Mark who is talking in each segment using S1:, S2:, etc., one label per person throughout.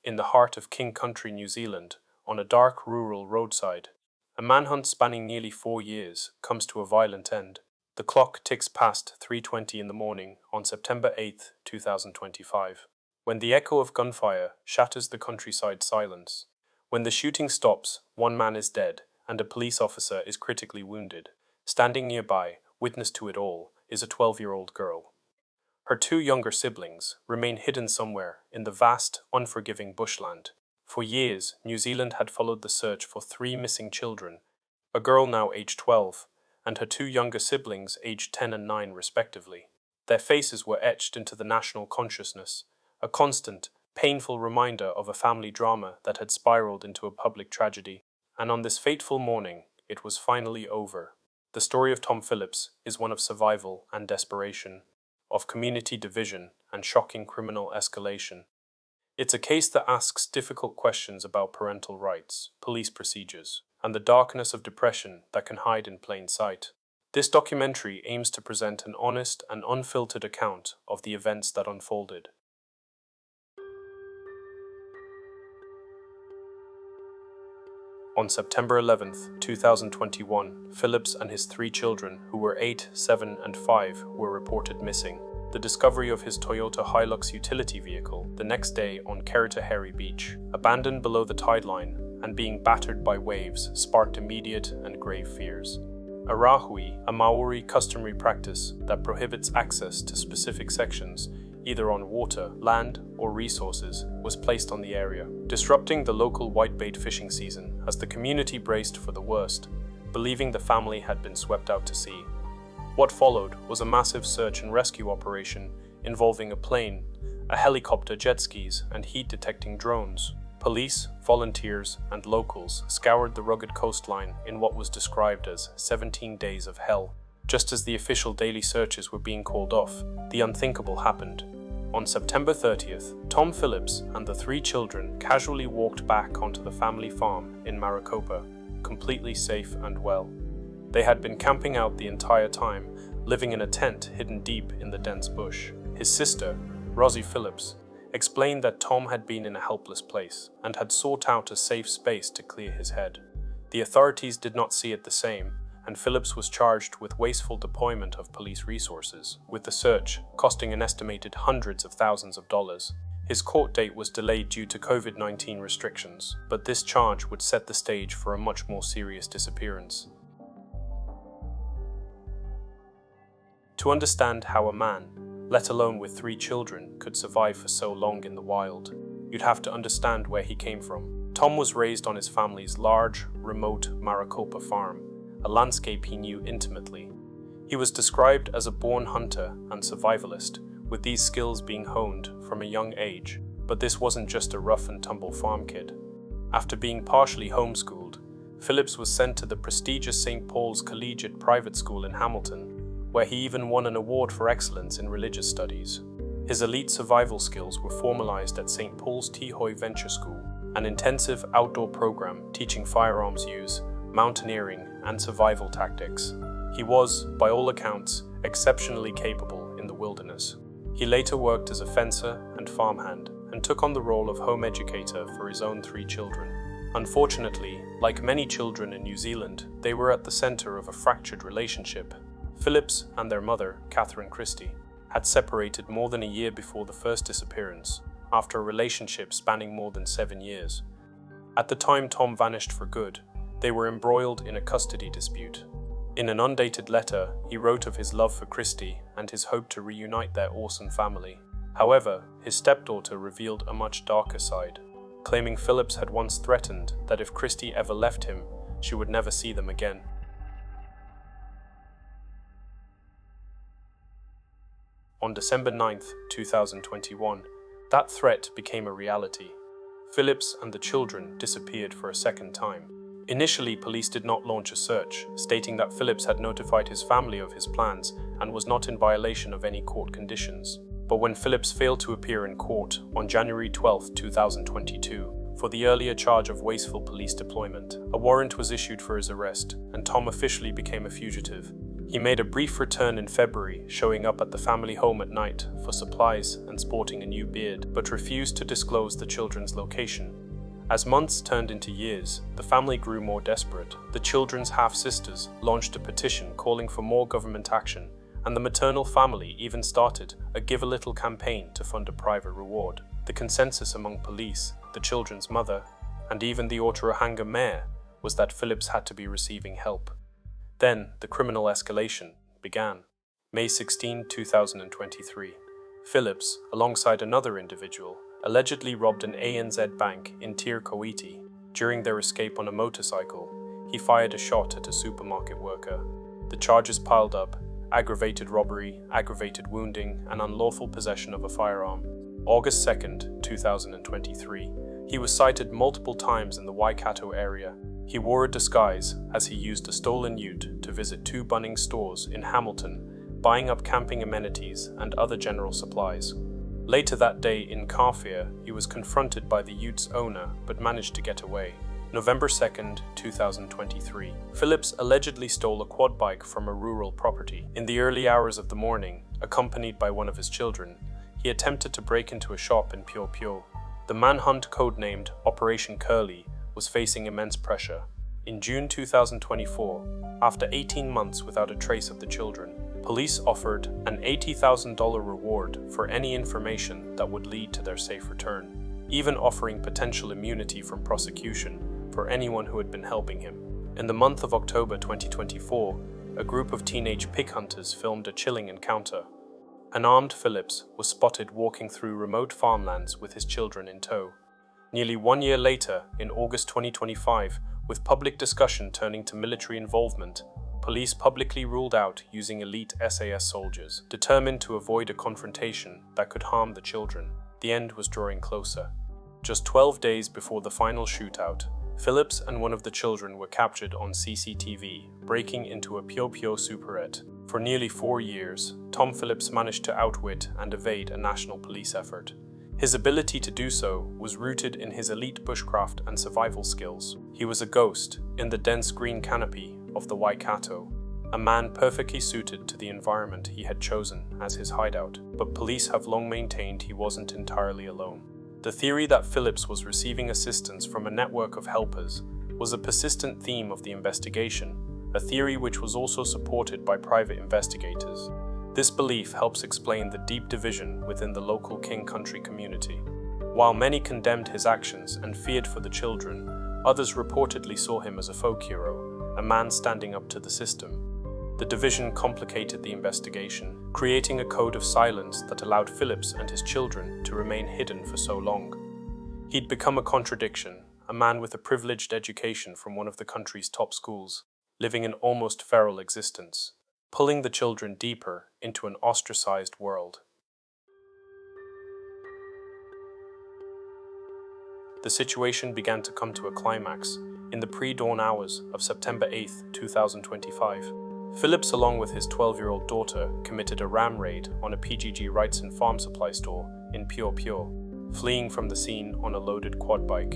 S1: in the heart of King Country, New Zealand, on a dark rural roadside. A manhunt spanning nearly 4 years comes to a violent end. The clock ticks past 3:20 in the morning on September 8, 2025, when the echo of gunfire shatters the countryside silence. When the shooting stops, one man is dead and a police officer is critically wounded. Standing nearby, witness to it all, is a 12-year-old girl. Her 2 younger siblings remain hidden somewhere in the vast, unforgiving bushland. For years, New Zealand had followed the search for 3 missing children, a girl now aged 12, and her 2 younger siblings aged 10 and 9 respectively. Their faces were etched into the national consciousness, a constant, painful reminder of a family drama that had spiraled into a public tragedy. And on this fateful morning, it was finally over. The story of Tom Phillips is one of survival and desperation, of community division and shocking criminal escalation. It's a case that asks difficult questions about parental rights, police procedures, and the darkness of depression that can hide in plain sight. This documentary aims to present an honest and unfiltered account of the events that unfolded. On September 11, 2021, Phillips and his 3 children, who were 8, 7, and 5, were reported missing. The discovery of his Toyota Hilux utility vehicle the next day on Keritaheri Beach, abandoned below the tide line and being battered by waves, sparked immediate and grave fears. A rahui, a Maori customary practice that prohibits access to specific sections, either on water, land, or resources, was placed on the area, disrupting the local whitebait fishing season as the community braced for the worst, believing the family had been swept out to sea. What followed was a massive search and rescue operation involving a plane, a helicopter, jet skis, and heat-detecting drones. Police, volunteers, and locals scoured the rugged coastline in what was described as 17 days of hell. Just as the official daily searches were being called off, the unthinkable happened. On September 30th, Tom Phillips and the 3 children casually walked back onto the family farm in Maricopa, completely safe and well. They had been camping out the entire time, living in a tent hidden deep in the dense bush. His sister, Rosie Phillips, explained that Tom had been in a helpless place and had sought out a safe space to clear his head. The authorities did not see it the same, and Phillips was charged with wasteful deployment of police resources, with the search costing an estimated hundreds of thousands of dollars. His court date was delayed due to COVID-19 restrictions, but this charge would set the stage for a much more serious disappearance. To understand how a man, let alone with 3 children, could survive for so long in the wild, you'd have to understand where he came from. Tom was raised on his family's large, remote Maricopa farm, a landscape he knew intimately. He was described as a born hunter and survivalist, with these skills being honed from a young age. But this wasn't just a rough-and-tumble farm kid. After being partially homeschooled, Phillips was sent to the prestigious St. Paul's Collegiate Private School in Hamilton, where he even won an award for excellence in religious studies. His elite survival skills were formalized at St. Paul's Tihoe Venture School, an intensive outdoor program teaching firearms use, mountaineering, and survival tactics. He was, by all accounts, exceptionally capable in the wilderness. He later worked as a fencer and farmhand, and took on the role of home educator for his own 3 children. Unfortunately, like many children in New Zealand, they were at the center of a fractured relationship. Phillips and their mother, Catherine Christie, had separated more than a year before the first disappearance, after a relationship spanning more than 7 years. At the time Tom vanished for good, they were embroiled in a custody dispute. In an undated letter, he wrote of his love for Christie and his hope to reunite their awesome family. However, his stepdaughter revealed a much darker side, claiming Phillips had once threatened that if Christie ever left him, she would never see them again. On December 9, 2021, that threat became a reality. Phillips and the children disappeared for a second time. Initially, police did not launch a search, stating that Phillips had notified his family of his plans and was not in violation of any court conditions. But when Phillips failed to appear in court on January 12, 2022, for the earlier charge of wasteful police deployment, a warrant was issued for his arrest, and Tom officially became a fugitive. He made a brief return in February, showing up at the family home at night for supplies and sporting a new beard, but refused to disclose the children's location. As months turned into years, the family grew more desperate. The children's half-sisters launched a petition calling for more government action, and the maternal family even started a Give a Little campaign to fund a private reward. The consensus among police, the children's mother, and even the Otorohanga mayor was that Phillips had to be receiving help. Then, the criminal escalation began. May 16, 2023. Phillips, alongside another individual, allegedly robbed an ANZ bank in Tir Koiti. During their escape on a motorcycle, he fired a shot at a supermarket worker. The charges piled up: aggravated robbery, aggravated wounding, and unlawful possession of a firearm. August 2, 2023. He was sighted multiple times in the Waikato area. He wore a disguise as he used a stolen ute to visit 2 Bunnings stores in Hamilton, buying up camping amenities and other general supplies. Later that day in Carfear, he was confronted by the ute's owner but managed to get away. November 2, 2023. Phillips allegedly stole a quad bike from a rural property. In the early hours of the morning, accompanied by one of his children, he attempted to break into a shop in Pio Pio. The manhunt, codenamed Operation Curly, was facing immense pressure. In June 2024, after 18 months without a trace of the children, police offered an $80,000 reward for any information that would lead to their safe return, even offering potential immunity from prosecution for anyone who had been helping him. In the month of October 2024, a group of teenage pig hunters filmed a chilling encounter. An armed Phillips was spotted walking through remote farmlands with his children in tow. Nearly 1 year later, in August 2025, with public discussion turning to military involvement, police publicly ruled out using elite SAS soldiers, determined to avoid a confrontation that could harm the children. The end was drawing closer. Just 12 days before the final shootout, Phillips and one of the children were captured on CCTV, breaking into a Pio Pio superette. For nearly 4 years, Tom Phillips managed to outwit and evade a national police effort. His ability to do so was rooted in his elite bushcraft and survival skills. He was a ghost in the dense green canopy of the Waikato, a man perfectly suited to the environment he had chosen as his hideout. But police have long maintained he wasn't entirely alone. The theory that Phillips was receiving assistance from a network of helpers was a persistent theme of the investigation, a theory which was also supported by private investigators. This belief helps explain the deep division within the local King Country community. While many condemned his actions and feared for the children, others reportedly saw him as a folk hero, a man standing up to the system. The division complicated the investigation, creating a code of silence that allowed Phillips and his children to remain hidden for so long. He'd become a contradiction, a man with a privileged education from one of the country's top schools, living an almost feral existence, pulling the children deeper into an ostracized world. The situation began to come to a climax in the pre-dawn hours of September 8, 2025. Phillips, along with his 12-year-old daughter, committed a ram raid on a PGG Wrightson farm supply store in Pio Pio, fleeing from the scene on a loaded quad bike.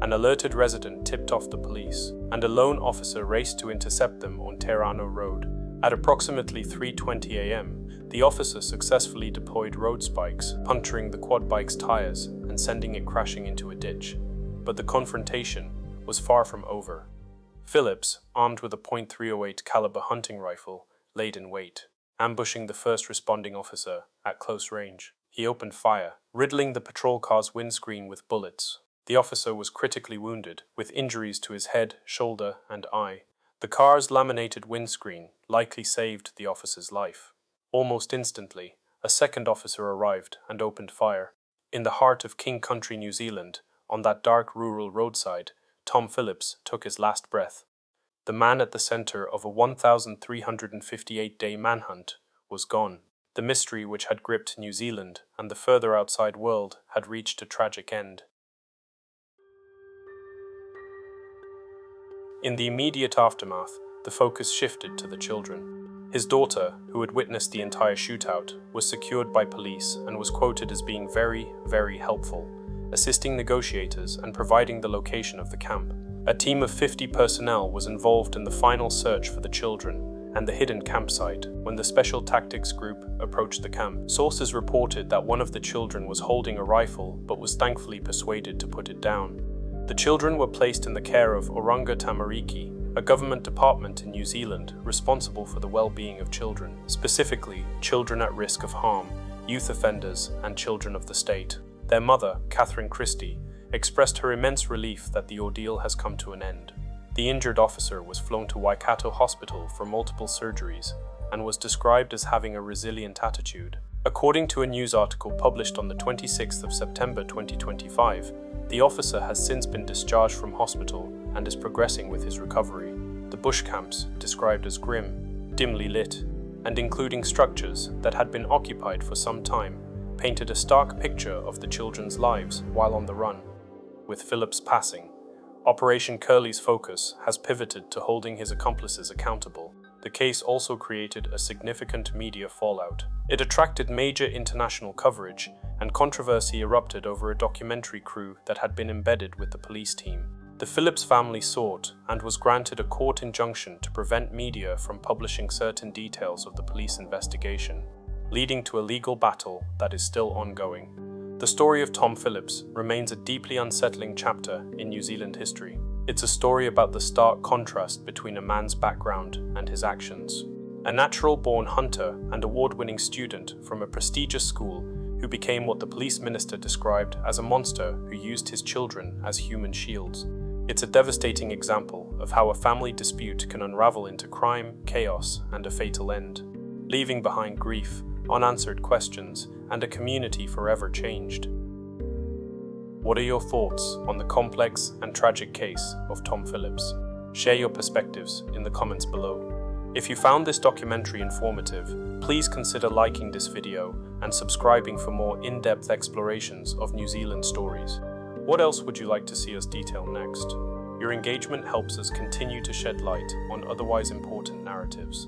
S1: An alerted resident tipped off the police, and a lone officer raced to intercept them on Terano Road. At approximately 3:20 a.m., the officer successfully deployed road spikes, puncturing the quad bike's tires and sending it crashing into a ditch. But the confrontation was far from over. Phillips, armed with a .308 caliber hunting rifle, laid in wait, ambushing the first responding officer at close range. He opened fire, riddling the patrol car's windscreen with bullets. The officer was critically wounded, with injuries to his head, shoulder, and eye. The car's laminated windscreen likely saved the officer's life. Almost instantly, a second officer arrived and opened fire. In the heart of King Country, New Zealand, on that dark rural roadside, Tom Phillips took his last breath. The man at the center of a 1,358-day manhunt was gone. The mystery which had gripped New Zealand and the further outside world had reached a tragic end. In the immediate aftermath, the focus shifted to the children. His daughter, who had witnessed the entire shootout, was secured by police and was quoted as being very, very helpful, assisting negotiators and providing the location of the camp. A team of 50 personnel was involved in the final search for the children, and the hidden campsite when the Special Tactics Group approached the camp. Sources reported that one of the children was holding a rifle but was thankfully persuaded to put it down. The children were placed in the care of Oranga Tamariki, a government department in New Zealand responsible for the well-being of children, specifically children at risk of harm, youth offenders, and children of the state. Their mother, Catherine Christie, expressed her immense relief that the ordeal has come to an end. The injured officer was flown to Waikato Hospital for multiple surgeries and was described as having a resilient attitude. According to a news article published on the 26th of September 2025, the officer has since been discharged from hospital and is progressing with his recovery. The bush camps, described as grim, dimly lit, and including structures that had been occupied for some time, painted a stark picture of the children's lives while on the run. With Phillips passing, Operation Curly's focus has pivoted to holding his accomplices accountable. The case also created a significant media fallout. It attracted major international coverage, and controversy erupted over a documentary crew that had been embedded with the police team. The Phillips family sought and was granted a court injunction to prevent media from publishing certain details of the police investigation, leading to a legal battle that is still ongoing. The story of Tom Phillips remains a deeply unsettling chapter in New Zealand history. It's a story about the stark contrast between a man's background and his actions. A natural-born hunter and award-winning student from a prestigious school who became what the police minister described as a monster who used his children as human shields. It's a devastating example of how a family dispute can unravel into crime, chaos, and a fatal end, leaving behind grief, unanswered questions, and a community forever changed. What are your thoughts on the complex and tragic case of Tom Phillips? Share your perspectives in the comments below. If you found this documentary informative, please consider liking this video and subscribing for more in-depth explorations of New Zealand stories. What else would you like to see us detail next? Your engagement helps us continue to shed light on otherwise important narratives.